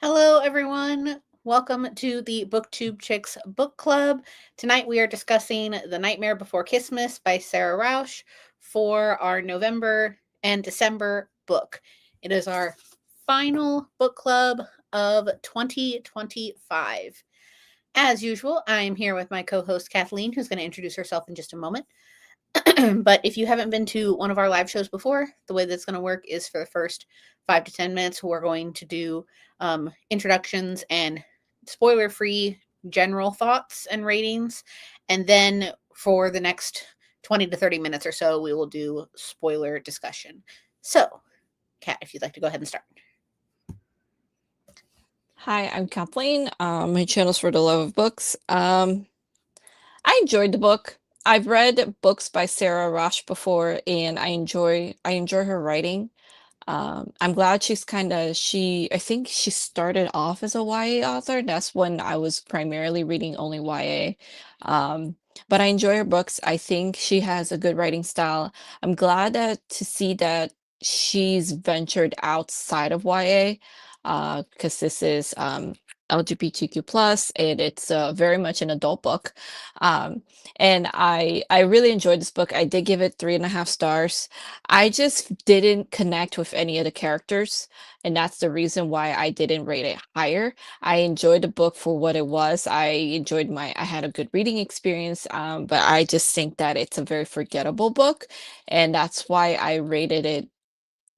Hello, everyone. Welcome to the Booktube Chicks Book Club. Tonight we are discussing The Nightmare Before Kissmas by Sara Raasch for our November and December book. It is our final book club of 2025. As usual, I am here with my co host Kathleen, who's going to introduce herself in just a moment. But if you haven't been to one of our live shows before, the way that's going to work is for the first 5 to 10 minutes, we're going to do introductions and spoiler free general thoughts and ratings. And then for the next 20 to 30 minutes or so, we will do spoiler discussion. So, Kat, if you'd like to go ahead and start. Hi, I'm Kathleen. My channel's for the love of books. I enjoyed the book. I've read books by Sara Raasch before, and I enjoy her writing. I'm glad I think she started off as a YA author. That's when I was primarily reading only YA. But I enjoy her books. I think she has a good writing style. I'm glad to see that she's ventured outside of YA, because this is LGBTQ plus, and it's very much an adult book. Um, and I really enjoyed this book. I did give it 3.5 stars. I just didn't connect with any of the characters, and that's the reason why I didn't rate it higher. I enjoyed the book for what it was. I had a good reading experience, but I just think that it's a very forgettable book, and that's why I rated it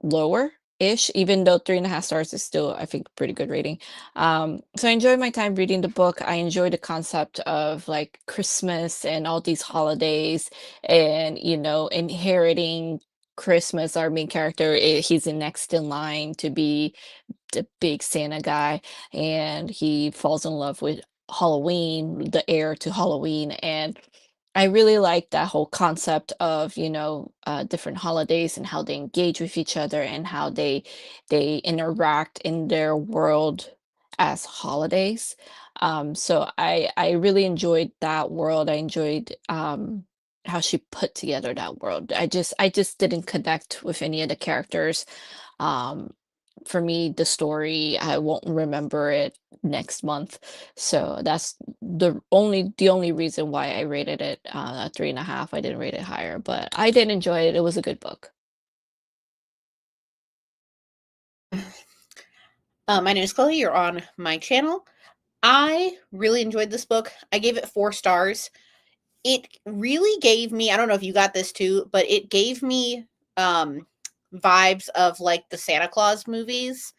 lower ish, even though 3.5 stars is still, I think, pretty good rating. So I enjoyed my time reading the book. I enjoyed the concept of like Christmas and all these holidays, and inheriting Christmas. Our main character, he's the next in line to be the big Santa guy, and he falls in love with Halloween, the heir to Halloween. And I really like that whole concept of, different holidays and how they engage with each other, and how they interact in their world as holidays. So I really enjoyed that world. I enjoyed how she put together that world. I just didn't connect with any of the characters. Um, for me, the story, I won't remember it next month. So that's the only reason why I rated it a 3.5. I didn't rate it higher, but I did enjoy it. It was a good book. My name is Chloe. You're on my channel. I really enjoyed this book. I gave it 4 stars. It really gave me, I don't know if you got this too, but it gave me vibes of like the Santa Claus movies,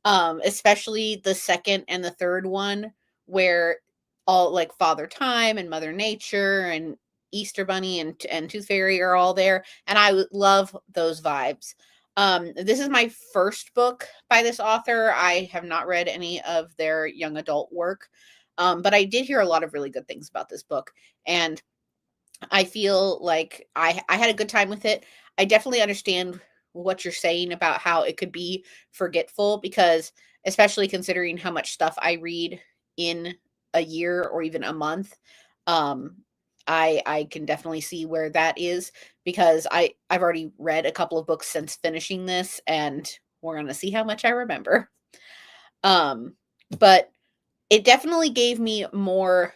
especially the second and the third one, where all like Father Time and Mother Nature and Easter Bunny and Tooth Fairy are all there, and I love those vibes. This is my first book by this author. I have not read any of their young adult work, but I did hear a lot of really good things about this book, and I feel like I had a good time with it. I definitely understand what you're saying about how it could be forgetful, because especially considering how much stuff I read in a year or even a month, um I can definitely see where that is, because I've already read a couple of books since finishing this, and we're going to see how much I remember. Um but it definitely gave me more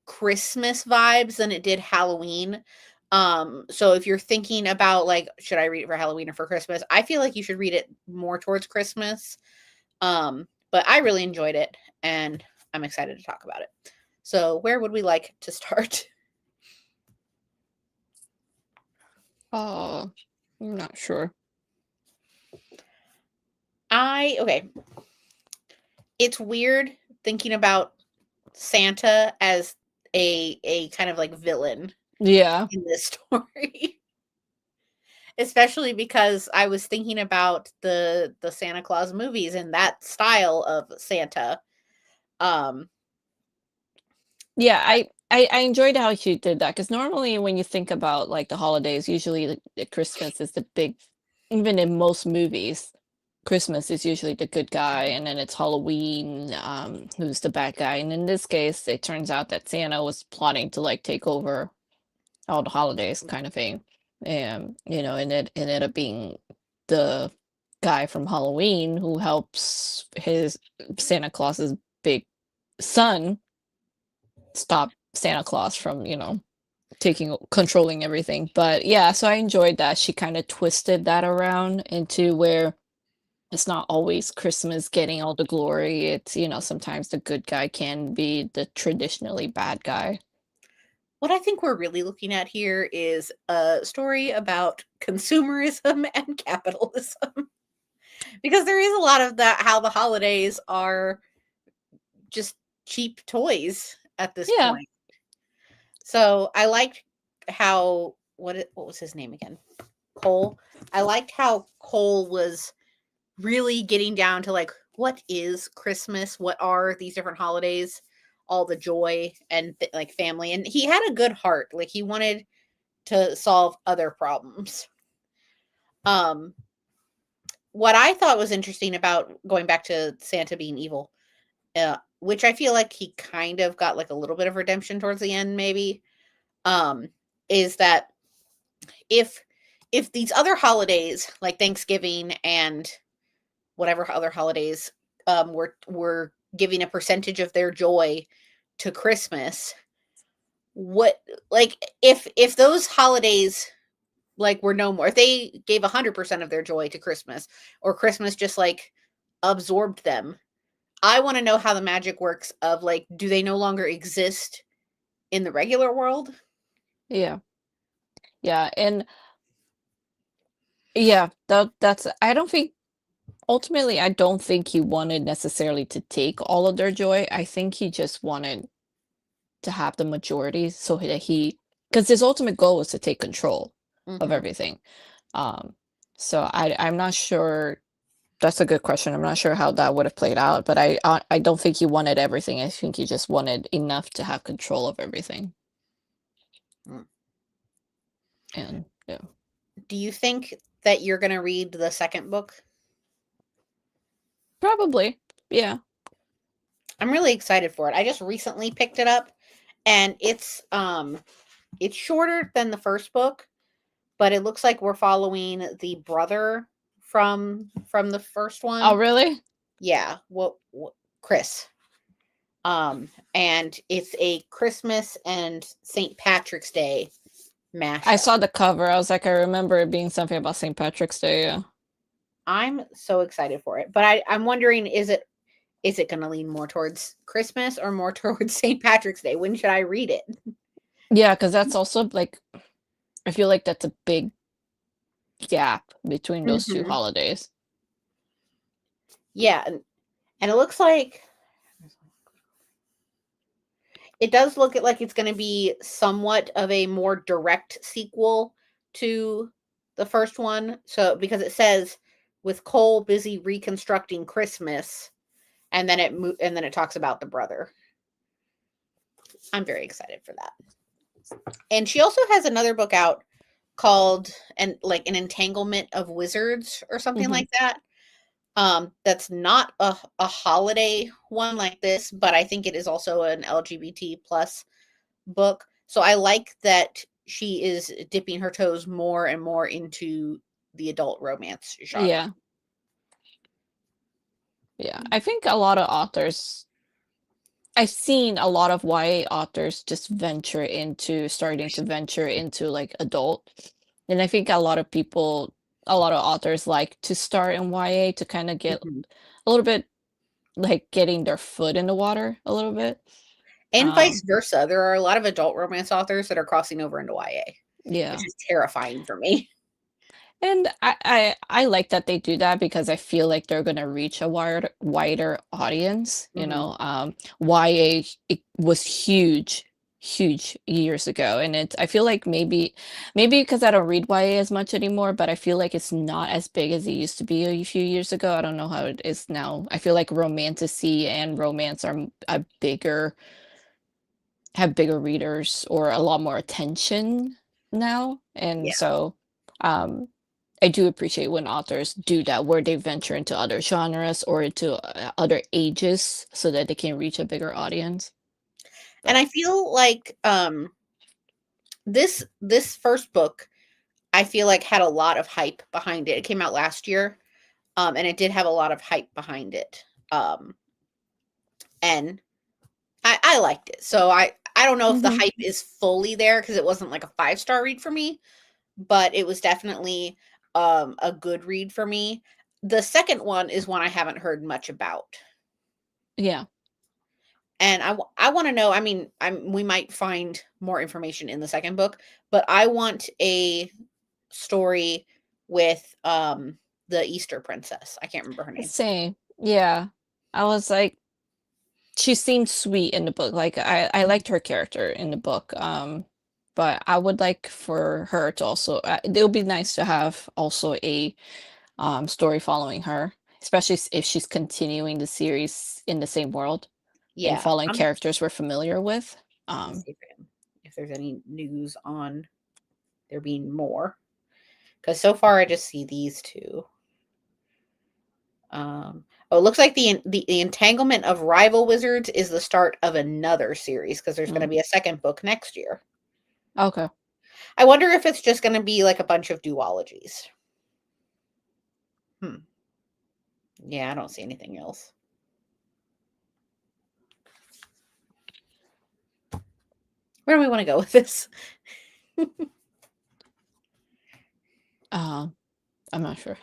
Christmas vibes than it did Halloween. So if you're thinking about like, should I read it for Halloween or for Christmas? I feel like you should read it more towards Christmas. But I really enjoyed it, and I'm excited to talk about it. So where would we like to start? Oh, I'm not sure. Okay. It's weird thinking about Santa as a kind of like villain Yeah. in this story. Especially because I was thinking about the Santa Claus movies and that style of Santa. Um, Yeah, I enjoyed how she did that, because normally when you think about like the holidays, usually the Christmas is the big, even in most movies, Christmas is usually the good guy, and then it's Halloween, who's the bad guy. And in this case, it turns out that Santa was plotting to like take over all the holidays kind of thing. And and it ended up being the guy from Halloween who helps his Santa Claus's big son stop Santa Claus from, controlling everything. But yeah, so I enjoyed that she kind of twisted that around into where it's not always Christmas getting all the glory. It's, sometimes the good guy can be the traditionally bad guy. What I think we're really looking at here is a story about consumerism and capitalism. Because there is a lot of that, how the holidays are just cheap toys at this Yeah. point. So I liked how what was his name again? Cole. I liked how Cole was really getting down to like, what is Christmas? What are these different holidays? All the joy and like family. And he had a good heart. Like he wanted to solve other problems. What I thought was interesting about going back to Santa being evil, which I feel like he kind of got like a little bit of redemption towards the end, maybe, is that if these other holidays like Thanksgiving and whatever other holidays were giving a percentage of their joy to Christmas, what like if those holidays like were no more, if they gave 100% of their joy to Christmas, or Christmas just like absorbed them, I want to know how the magic works of like, do they no longer exist in the regular world? Yeah. Yeah. And yeah, that's I don't think ultimately I don't think he wanted necessarily to take all of their joy. I think he just wanted to have the majority so that because his ultimate goal was to take control of Mm-hmm. everything. Um, so I'm not sure. That's a good question. I'm not sure how that would have played out, but I don't think he wanted everything. I think he just wanted enough to have control of everything. Mm. And yeah. Do you think that you're going to read the second book? Probably. Yeah. I'm really excited for it. I just recently picked it up, and it's shorter than the first book, but it looks like we're following the brother from the first Oh, one. really? Yeah, what Chris. And it's a Christmas and St. Patrick's Day I mashup. saw the cover. I was like, I remember it being something about St. Patrick's Day. Yeah. I'm so excited for it. But I'm wondering, is it going to lean more towards Christmas or more towards St. Patrick's Day? When should I read it? Yeah, because that's also like, I feel like that's a big gap between those two Mm-hmm. holidays. Yeah, and it looks like it does look like it's going to be somewhat of a more direct sequel to the first one. So because it says with Cole busy reconstructing Christmas, and then it talks about the brother. I'm very excited for that. And she also has another book out called an entanglement of wizards or something Hmm. like that. That's not a holiday one like this, but I think it is also an LGBT plus book. So I like that she is dipping her toes more and more into the adult romance genre. Yeah. Yeah. I think a lot of authors, I've seen a lot of YA authors just starting to venture into like adult. And I think a lot of authors like to start in YA to kind of get Mhm. a little bit like getting their foot in the water a little bit. And vice Um, versa. There are a lot of adult romance authors that are crossing over into YA, which yeah. is terrifying for me. And I like that they do that because I feel like they're gonna reach a wider audience, Mhm. YA it was huge years ago, and I feel like maybe because I don't read YA as much anymore, but I feel like it's not as big as it used to be a few years ago. I don't know how it is now. I feel like romantasy and romance are a bigger have bigger readers or a lot more attention now, and Yeah. so, um I do appreciate when authors do that, where they venture into other genres or into other ages so that they can reach a bigger audience. And But I feel like this first book I feel like had a lot of hype behind it. It came out last year. And it did have a lot of hype behind it. And I liked it. So I don't know if the Mhm. hype is fully there because it wasn't like a 5-star read for me, but it was definitely a good read for me. The second one is one I haven't heard much about. Yeah. And I want to know, I mean, we might find more information in the second book, but I want a story with the Easter princess. I can't remember her name. Same. Yeah. I was like, she seemed sweet in the book. Like I liked her character in the book. But I would like for her to also it would be nice to have also a story following her, especially if she's continuing the series in the same world and Yeah, following I'm characters we're familiar with. gonna see if there's any news on there being more. Because so far I just see these two. Oh, it looks like the entanglement of rival wizards is the start of another series because there's going to Mm, be a second book next year. okay. I wonder if it's just going to be like a bunch of duologies. Hmm. Yeah, I don't see anything else. Where do we want to go with this? Um, I'm not sure.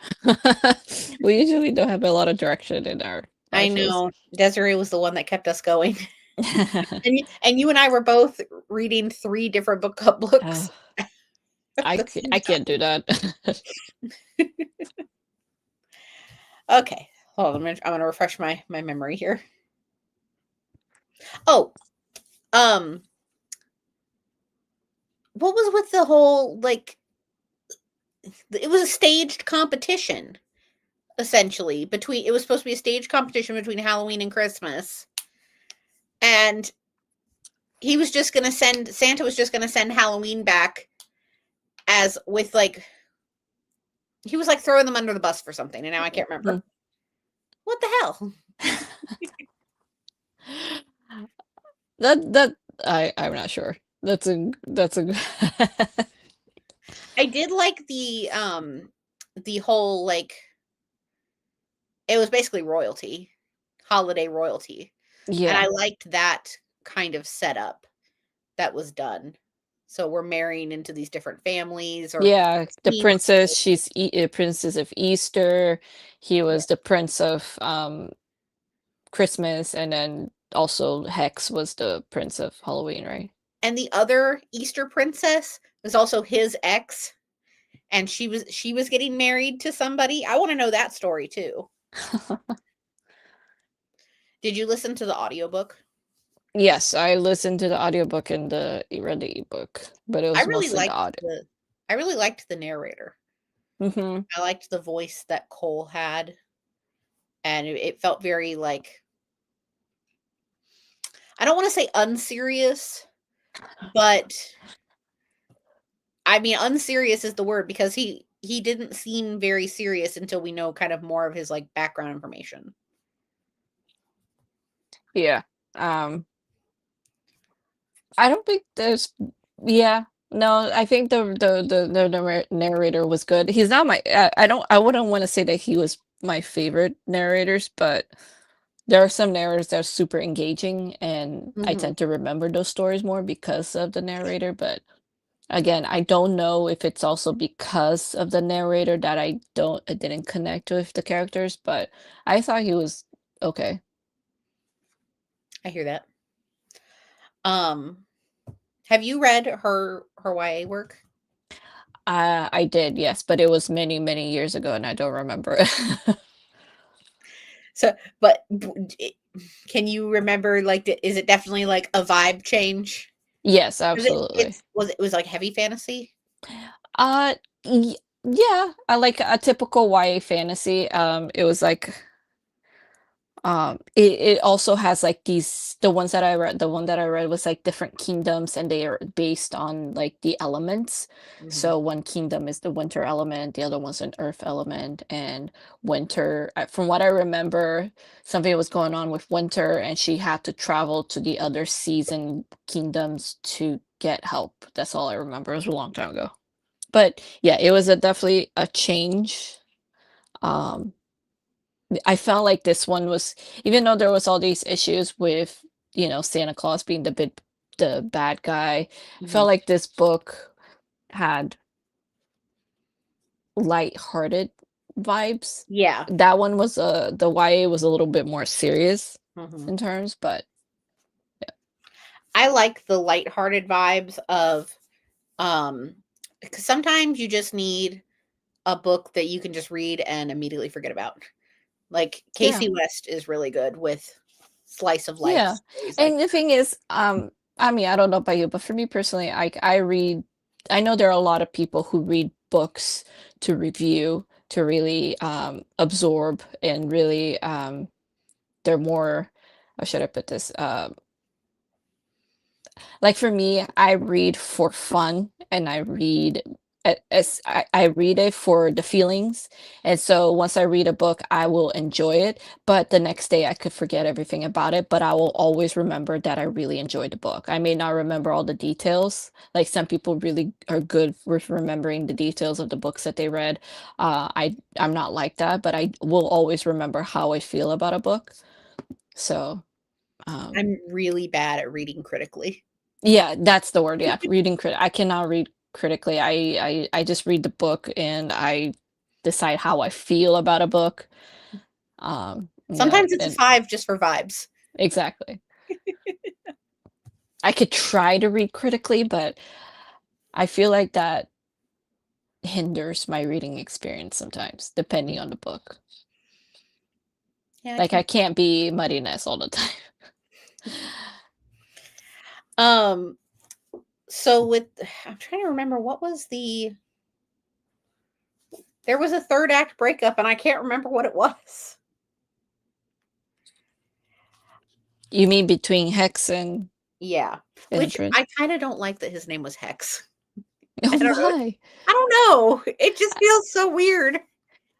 We usually don't have a lot of direction in our I shows. know Desiree was the one that kept us going, and you and I were both reading 3 different book club Uh, books at the same I can't do that. time. Okay, hold on. I'm gonna refresh my memory here. Oh, um, what was with the whole like? It was a staged competition, essentially. Between it was supposed to be a staged competition between Halloween and Christmas, and he was just gonna send Santa was just gonna send Halloween back as with like he was like throwing them under the bus for something, and now I can't remember Mhm. what the hell. That I'm not sure. That's a I did like the whole like it was basically royalty, holiday royalty, and yeah. I liked that kind of setup that was done. So we're marrying into these different families or Yeah, the teams. princess, she's a princess of Easter. He Yeah. was the prince of Christmas, and then also Hex was the prince of Halloween, right? And the other Easter princess was also his ex, and she was getting married to somebody. I want to know that story too. Did you listen to the audiobook? Yes, I listened to the audiobook and read the ebook, but it I was really mostly the liked audio. the I really liked the narrator. Mhm. I liked the voice that Cole had, and it felt very like I don't want to say unserious, but I mean unserious is the word because he didn't seem very serious until we know kind of more of his like background information. Yeah. I don't think there's yeah. No, I think the narrator was good. He's not my I wouldn't wanna say that he was my favorite narrators, but there are some narrators that are super engaging, and I Mhm. tend to remember those stories more because of the narrator, but again, I don't know if it's also because of the narrator that I didn't connect with the characters, but I thought he was okay. I hear that. Um, have you read her YA work? I did, yes, but it was many, many years ago, and I don't remember. So, but can you remember like is it definitely like a vibe change? Yes, Was it absolutely. it's was like heavy fantasy? Uh, y yeah, I like a typical YA fantasy. It was like, it also has like the one that I read was like different kingdoms, and they are based on like the elements. Mhm. So one kingdom is the winter element, the other one's an earth element, and winter, from what I remember, something was going on with winter, and she had to travel to the other season kingdoms to get help. That's all I remember. It was a long time ago. But yeah, it was definitely a change. Um, I felt like this one was, even though there was all these issues with, Santa Claus being the bad guy, I felt Mhm. like this book had light-hearted vibes. Yeah. That one was, the YA was a little bit more serious Mhm. in terms, but I like the lighthearted vibes of, um, because sometimes you just need a book that you can just read and immediately forget about. Like, yeah. Casey West is really good with slice of life Yeah, stories like and the thing is, I mean, I don't know about you, but for me personally, I know there are a lot of people who read books to review, to really, absorb and really, they're more, how should I put this? Like for me, I read for fun and I read I read it for the feelings. And so once I read a book, I will enjoy it, but the next day I could forget everything about it, but I will always remember that I really enjoyed the book. I may not remember all the details. Like some people really are good with remembering the details of the books that they read. I'm not like that, but I will always remember how I feel about a book. So, um I'm really bad at reading critically. yeah, that's the word, yeah, reading I cannot read critically. I just read the book and I decide how I feel about a book. Yeah, Sometimes it's a and 5 just for vibes. exactly. I could try to read critically, but I feel like that hinders my reading experience sometimes, depending on the book. Yeah, I Like, can. I can't be muddiness all the time. Um, so with I'm trying to remember what was there was a 3rd act breakup, and I can't remember what it was. You mean between Hex Yeah, and which Trin? I kinda don't like that his name was Hex. I don't know. Why? I don't know. It just feels so weird.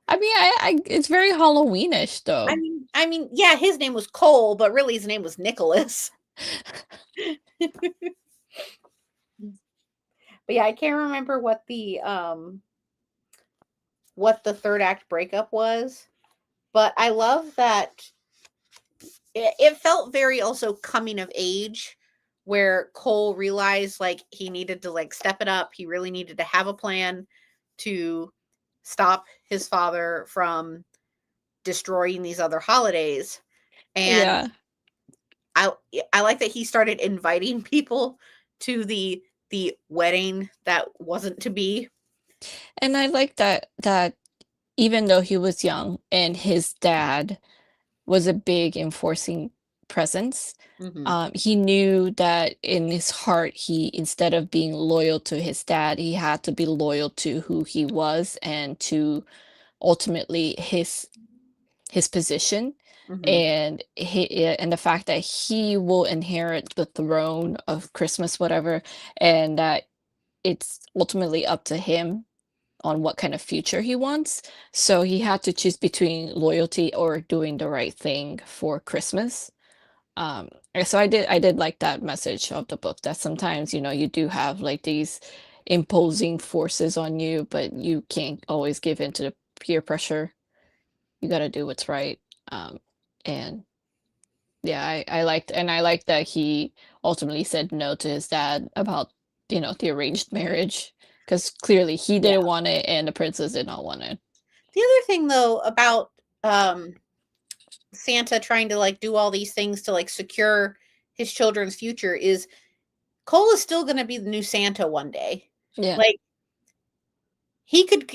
I mean, it's very Halloweenish, though. Yeah, his name was Cole, but really his name was Nicholas. But yeah, I can't remember what the 3rd act breakup was, but I love that it felt very also coming of age where Cole realized like he needed to like step it up. He really needed to have a plan to stop his father from destroying these other holidays. And Yeah. I I like that he started inviting people to the wedding that wasn't to be. And I like that even though he was young and his dad was a big enforcing presence, Mhm. he knew that in his heart, he instead of being loyal to his dad, he had to be loyal to who he was and to ultimately his position Mhm. and and the fact that he will inherit the throne of Christmas, whatever, and that it's ultimately up to him on what kind of future he wants. So he had to choose between loyalty or doing the right thing for Christmas. And so I did like that message of the book that sometimes, you do have like these imposing forces on you, but you can't always give in to the peer pressure. You got to do what's right. And yeah, I liked that he ultimately said no to his dad about, the arranged marriage because clearly he Yeah. didn't want it and the princess did not want it. The other thing though about Santa trying to like do all these things to like secure his children's future is Cole is still going to be the new Santa one day. Yeah. Like he could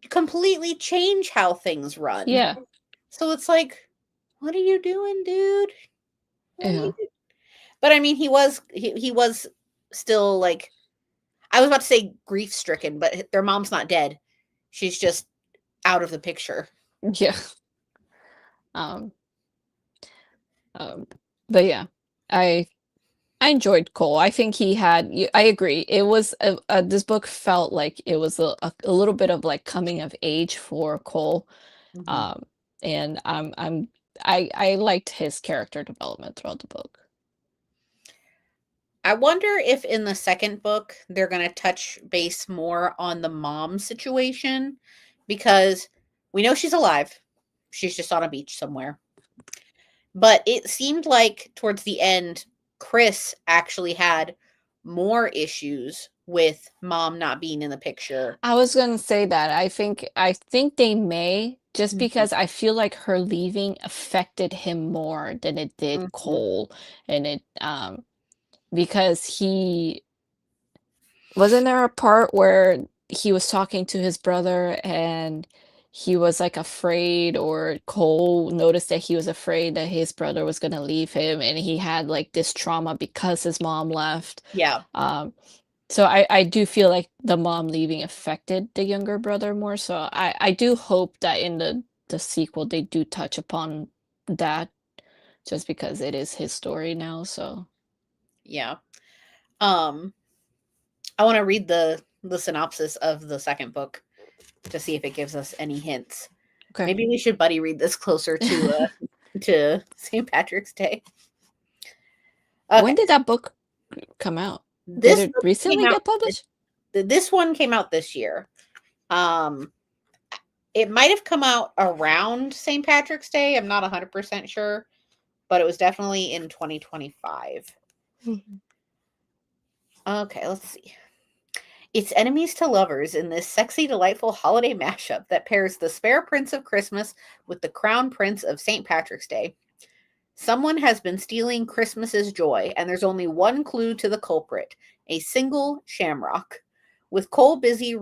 completely change how things run. Yeah. So it's like, what are you doing, dude? What are you Yeah. doing? But I mean, he was still like I was about to say grief stricken, but their mom's not dead. She's just out of the picture. Yeah. Um, um, but yeah, I I enjoyed Cole. I think I agree. It was this book felt like it was a little bit of like coming of age for Cole. Mhm. Um, and I liked his character development throughout the book. I wonder if in the second book they're going to touch base more on the mom situation because we know she's alive. she's just on a beach somewhere. But it seemed like towards the end, Chris actually had more issues with mom not being in the picture. I was gonna say that. I think they may, just Mhm, because I feel like her leaving affected him more than it did mhm. Cole, and because he wasn't there a part where he was talking to his brother and he was like afraid, or Cole noticed that he was afraid that his brother was gonna leave him, and he had like this trauma because his mom left. Yeah, Um, so I do feel like the mom leaving affected the younger brother more. So I do hope that in the sequel they do touch upon that, just because it is his story now. So yeah. Um, I want to read the synopsis of the second book to see if it gives us any hints. okay. Maybe we should buddy read this closer to St. Patrick's Day. When Okay, did that book come out? Did this it book came recently out. get published? This one came out this year. Um, it might have come out around St. Patrick's Day. I'm not 100% sure, but it was definitely in 2025. Mhm. Okay, let's see. It's enemies to lovers in this sexy, delightful holiday mashup that pairs the spare prince of Christmas with the crown prince of St. Patrick's Day. Someone has been stealing Christmas's joy, and there's only one clue to the culprit: a single shamrock. With Cole busy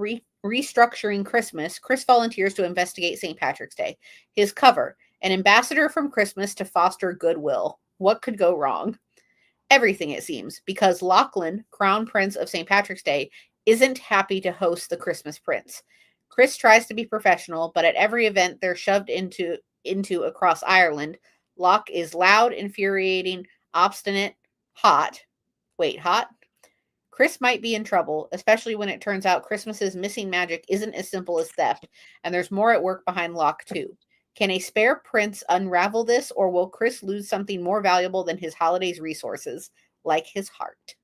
restructuring Christmas, Chris volunteers to investigate St. Patrick's Day. His cover: an ambassador from Christmas to foster goodwill. What could go wrong? Everything, it seems, because Lachlan, Crown Prince of St. Patrick's Day, isn't happy to host the Christmas Prince. Chris tries to be professional, but at every event they're shoved into across Ireland, Locke is loud, infuriating, obstinate, hot. Wait, hot? Chris might be in trouble, especially when it turns out Christmas's missing magic isn't as simple as theft, and there's more at work behind Locke, too. Can a spare prince unravel this, or will Chris lose something more valuable than his holiday's resources, like his heart?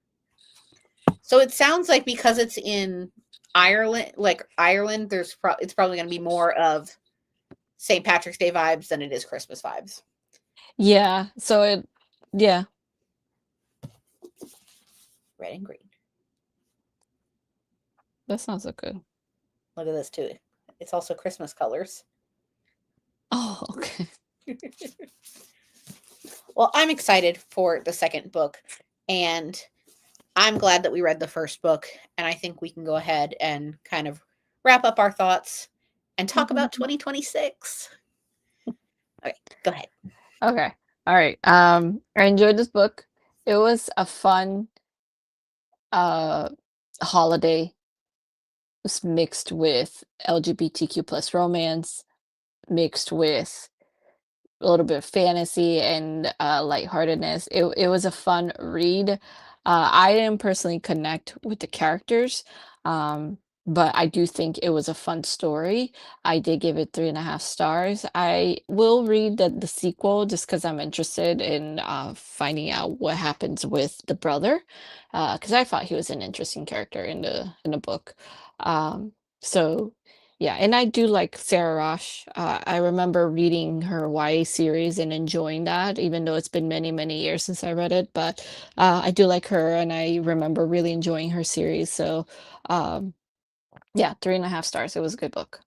So it sounds like because it's in Ireland, it's probably going to be more of St. Patrick's Day vibes than it is Christmas vibes. Yeah. Yeah. Red and green. That sounds so good. Look at this too. It's also Christmas colors. Oh, okay. Well, I'm excited for the second book, and I'm glad that we read the first book, and I think we can go ahead and kind of wrap up our thoughts and talk about 2026. Okay, go ahead. Okay. All right. I enjoyed this book. It was a fun uh holiday. It's mixed with LGBTQ plus romance, mixed with a little bit of fantasy and lightheartedness. It was a fun read. I didn't personally connect with the characters, but I do think it was a fun story. I did give it 3.5 stars. I will read the sequel just because I'm interested in finding out what happens with the brother, because I thought he was an interesting character in the book. Um, so yeah, and I do like Sarah Raasch. I remember reading her YA series and enjoying that, even though it's been many, many years since I read it. But I do like her, and I remember really enjoying her series. So, um, yeah, 3.5 stars. It was a good book.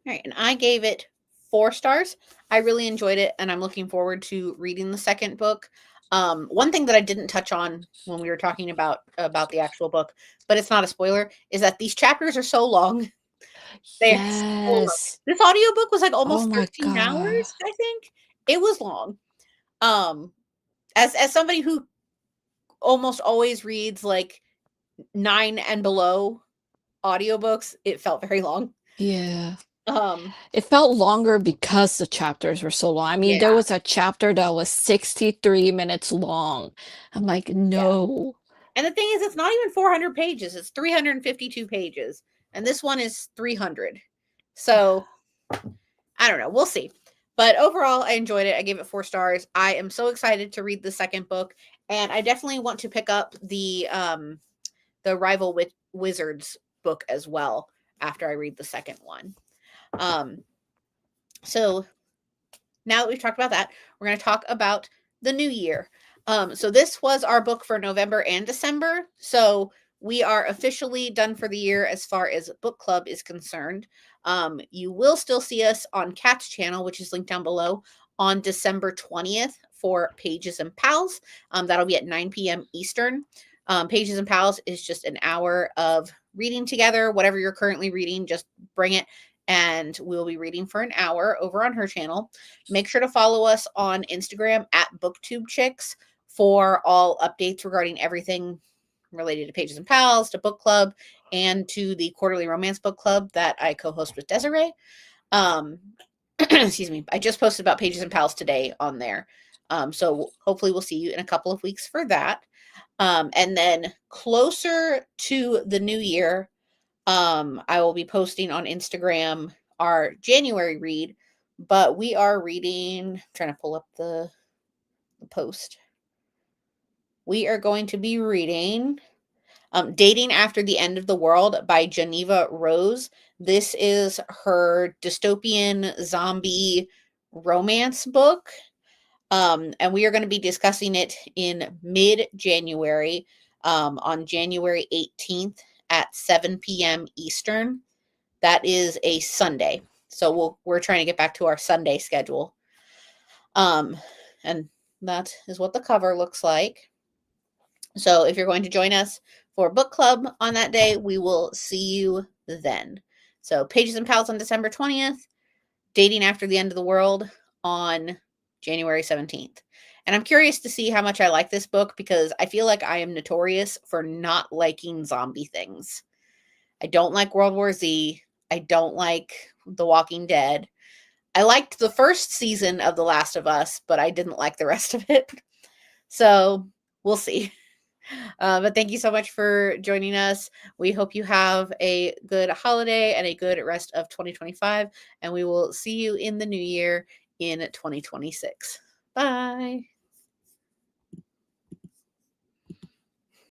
All right, and I gave it 4 stars. I really enjoyed it, and I'm looking forward to reading the second book. One thing that I didn't touch on when we were talking about the actual book, but it's not a spoiler, is that these chapters are so long. They're so long. Yes. This audiobook was like Oh almost my 13 God. hours, I think. It was long. Um, as somebody who almost always reads like 9 and below audiobooks, it felt very long. Yeah. Um, It felt longer because the chapters were so long. I mean, there yeah, was a chapter that was 63 minutes long. I'm like, yeah. no. And the thing is, it's not even 400 pages, it's 352 pages. And this one is 300. So I don't know. We'll see. But overall, I enjoyed it. I gave it 4 stars. I am so excited to read the second book, and I definitely want to pick up the Rival with Wizards book as well after I read the second one. Um, So now that we've talked about that, we're going to talk about the new year. So this was our book for November and December. So we are officially done for the year as far as book club is concerned. You will still see us on Kat's channel, which is linked down below, on December 20th for Pages and Pals. That'll be at 9 p.m. Eastern. Pages and Pals is just an hour of reading together. Whatever you're currently reading, just bring it, and we'll be reading for an hour over on her channel. Make sure to follow us on Instagram at Booktube Chicks for all updates regarding everything related to Pages and Pals, to book club, and to the quarterly romance book club that I co-host with Desiree. Excuse me. I just posted about Pages and Pals today on there. So hopefully we'll see you in a couple of weeks for that. And then closer to the new year, I will be posting on Instagram our January read, but we are reading, I'm trying to pull up the post. We are going to be reading Dating After the End of the World by Geneva Rose. This is her dystopian zombie romance book. And we are going to be discussing it in mid-January, on January 18th at 7 p.m. Eastern. That is a Sunday. So we're trying to get back to our Sunday schedule. And that is what the cover looks like. So if you're going to join us for book club on that day, we will see you then. So Pages and Pals on December 20th, Dating After the End of the World on January 17th. And I'm curious to see how much I like this book, because I feel like I am notorious for not liking zombie things. I don't like World War Z. I don't like The Walking Dead. I liked the first season of The Last of Us, but I didn't like the rest of it. So we'll see. But thank you so much for joining us. We hope you have a good holiday and a good rest of 2025, and we will see you in the new year in 2026. Bye.